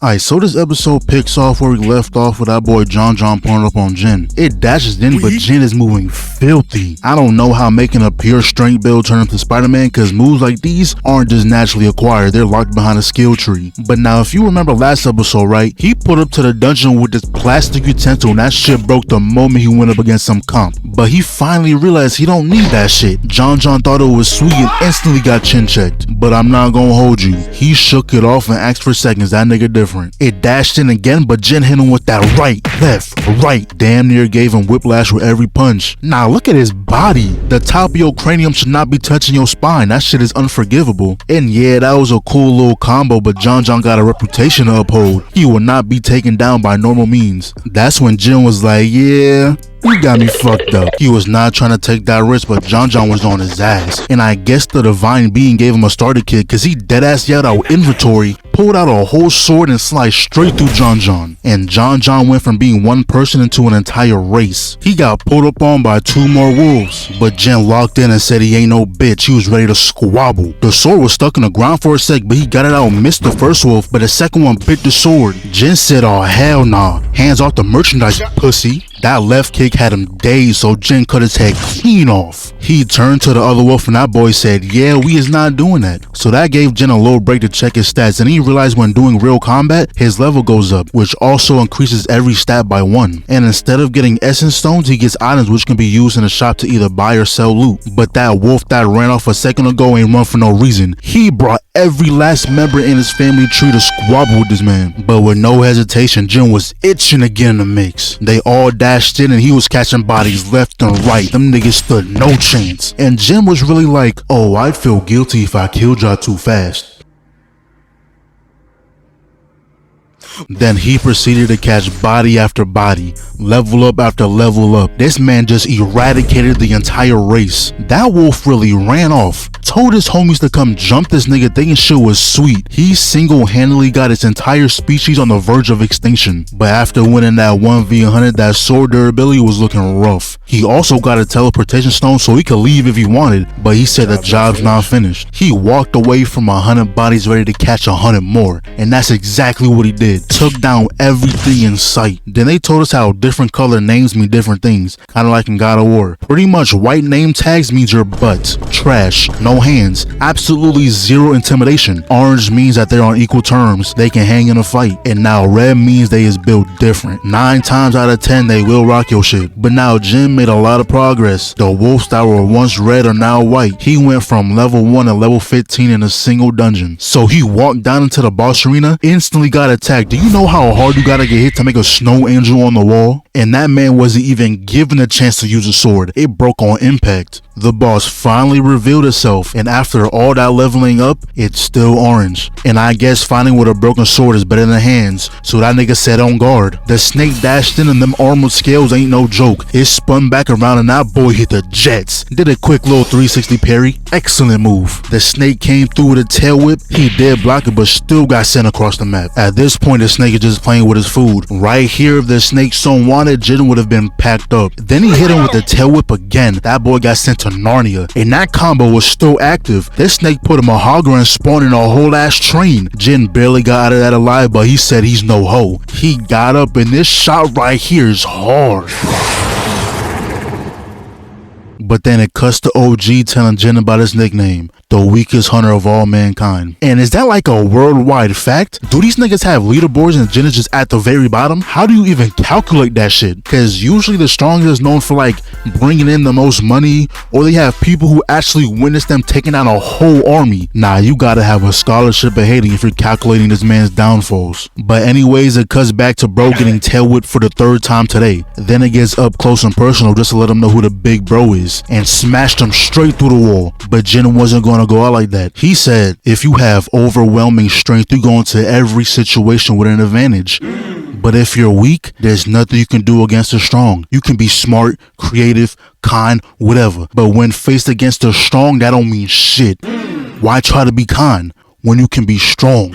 Alright, so this episode picks off where we left off with our boy John pulling up on Jin. It dashes in, but Jin is moving filthy. I don't know how making a pure strength build turn into Spider-Man, cause moves like these aren't just naturally acquired, they're locked behind a skill tree. But now if you remember last episode, right, he put up to the dungeon with this plastic utensil and that shit broke the moment he went up against some comp. But he finally realized he don't need that shit. John thought it was sweet and instantly got chin checked. But I'm not gonna hold you, he shook it off and asked for seconds. That nigga different. It dashed in again, but Jin hit him with that right, left, right. Damn near gave him whiplash with every punch. Now look at his body. The top of your cranium should not be touching your spine. That shit is unforgivable. And yeah, that was a cool little combo, but John got a reputation to uphold. He will not be taken down by normal means. That's when Jin was like, yeah, you got me fucked up. He was not trying to take that risk, but John was on his ass. And I guess the divine being gave him a starter kit, cause he deadass yelled out inventory, pulled out a whole sword and sliced straight through John. And John went from being one person into an entire race. He got pulled up on by two more wolves, but Jin locked in and said he ain't no bitch. He was ready to squabble. The sword was stuck in the ground for a sec, but he got it out and missed the first wolf, but the second one bit the sword. Jin said, oh hell nah, hands off the merchandise, pussy. That left kick had him dazed, so Jin cut his head clean off. He turned to the other wolf and that boy said, yeah, we is not doing that. So that gave Jin a little break to check his stats, and he realized when doing real combat, his level goes up, which also increases every stat by 1. And instead of getting essence stones, he gets items which can be used in the shop to either buy or sell loot. But that wolf that ran off a second ago ain't run for no reason. He brought every last member in his family tree to squabble with this man. But with no hesitation, Jin was itching to get in the mix. They all dashed in and he was catching bodies left and right. Them niggas stood no chance. And Jin was really like, oh, I'd feel guilty if I killed y'all too fast. Then he proceeded to catch body after body, level up after level up. This man just eradicated the entire race. That wolf really ran off, told his homies to come jump this nigga thinking shit was sweet. He single-handedly got its entire species on the verge of extinction. But after winning that 1v100, that sword durability was looking rough. He also got a teleportation stone so he could leave if he wanted, but he said the job's not finished. He walked away from 100 bodies ready to catch 100 more, and that's exactly what he did. Took down everything in sight. Then they told us how different color names mean different things, kind of like in God of War. Pretty much white name tags means your butt, trash, no hands, absolutely zero intimidation. Orange means that they're on equal terms, they can hang in a fight. And now red means they is built different. 9 times out of 10 they will rock your shit. But now Jin made a lot of progress. The wolves that were once red are now white. He went from level 1 to level 15 in a single dungeon. So he walked down into the boss arena, instantly got attacked. Do you know how hard you gotta get hit to make a snow angel on the wall? And that man wasn't even given a chance to use a sword. It broke on impact. The boss finally revealed itself, and after all that leveling up, it's still orange. And I guess fighting with a broken sword is better than hands, so that nigga sat on guard. The snake dashed in and them armored scales ain't no joke. It spun back around and that boy hit the jets. Did a quick little 360 parry. Excellent move. The snake came through with a tail whip. He did block it but still got sent across the map. At this point, the snake is just playing with his food. Right here, if the snake so wanted, Jin would have been packed up. Then he hit him with the tail whip again. That boy got sent to Narnia, and that combo was still active. This snake put a Mahogany and spawned in a whole ass train. Jin barely got out of that alive, but he said he's no hoe. He got up, and this shot right here is hard. But then it cuts to OG telling Jin about his nickname, the weakest hunter of all mankind. And is that like a worldwide fact? Do these niggas have leaderboards and Jin is just at the very bottom? How do you even calculate that shit? Cause usually the strongest is known for like bringing in the most money, or they have people who actually witness them taking out a whole army. Nah, you gotta have a scholarship of hating if you're calculating this man's downfalls. But anyways, it cuts back to bro getting tail whipped for the 3rd time today. Then it gets up close and personal just to let him know who the big bro is, and smashed him straight through the wall. But Jin wasn't going to go out like that. He said, if you have overwhelming strength, you go into every situation with an advantage. But if you're weak, there's nothing you can do against the strong. You can be smart, creative, kind, whatever. But when faced against the strong, that don't mean shit. Why try to be kind when you can be strong?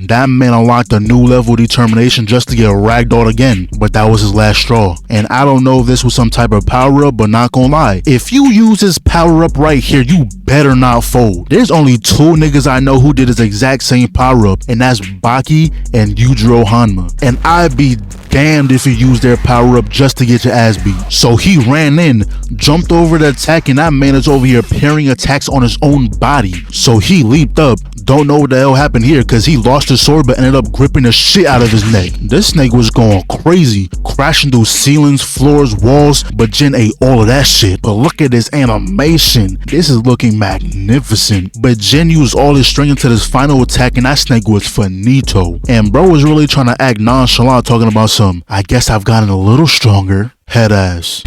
That man unlocked a new level of determination just to get ragdolled again, but that was his last straw. And I don't know if this was some type of power up, but not gonna lie, if you use this power up right here, you better not fold. There's only 2 niggas I know who did this exact same power up, and that's Baki and Yujiro Hanma. And I'd be damned if you use their power up just to get your ass beat. So he ran in, jumped over the attack, and that man is over here parrying attacks on his own body. So he leaped up. Don't know what the hell happened here because he lost his sword but ended up gripping the shit out of his neck. This snake was going crazy, crashing through ceilings, floors, walls, but Jin ate all of that shit. But look at this animation. This is looking magnificent. But Jin used all his strength into this final attack and that snake was finito. And bro was really trying to act nonchalant, talking about some, I guess I've gotten a little stronger, head ass.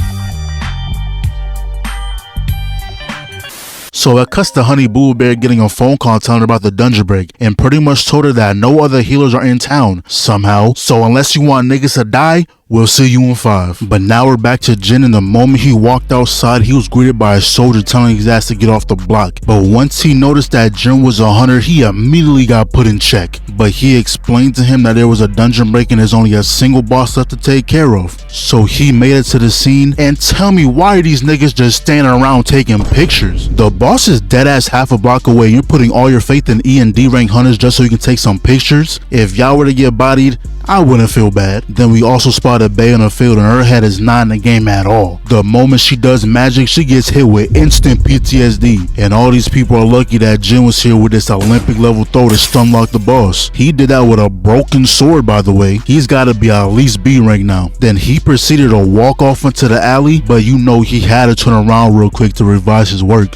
So it cuts to Honey Boo Bear getting a phone call telling her about the dungeon break and pretty much told her that no other healers are in town somehow. So unless you want niggas to die, we'll see you in 5. But now we're back to Jin, and the moment he walked outside, he was greeted by a soldier telling his ass to get off the block. But once he noticed that Jin was a hunter, he immediately got put in check. But he explained to him that there was a dungeon break and there's only a single boss left to take care of. So he made it to the scene, and tell me, why are these niggas just standing around taking pictures? The boss is dead ass half a block away. You're putting all your faith in E and D rank hunters just so you can take some pictures? If y'all were to get bodied, I wouldn't feel bad. Then we also spotted Bae on the field, and her head is not in the game at all. The moment she does magic, she gets hit with instant PTSD. And all these people are lucky that Jin was here with this Olympic level throw to stun lock the boss. He did that with a broken sword, by the way. He's gotta be at least B rank now. Then he proceeded to walk off into the alley, but you know he had to turn around real quick to revise his work.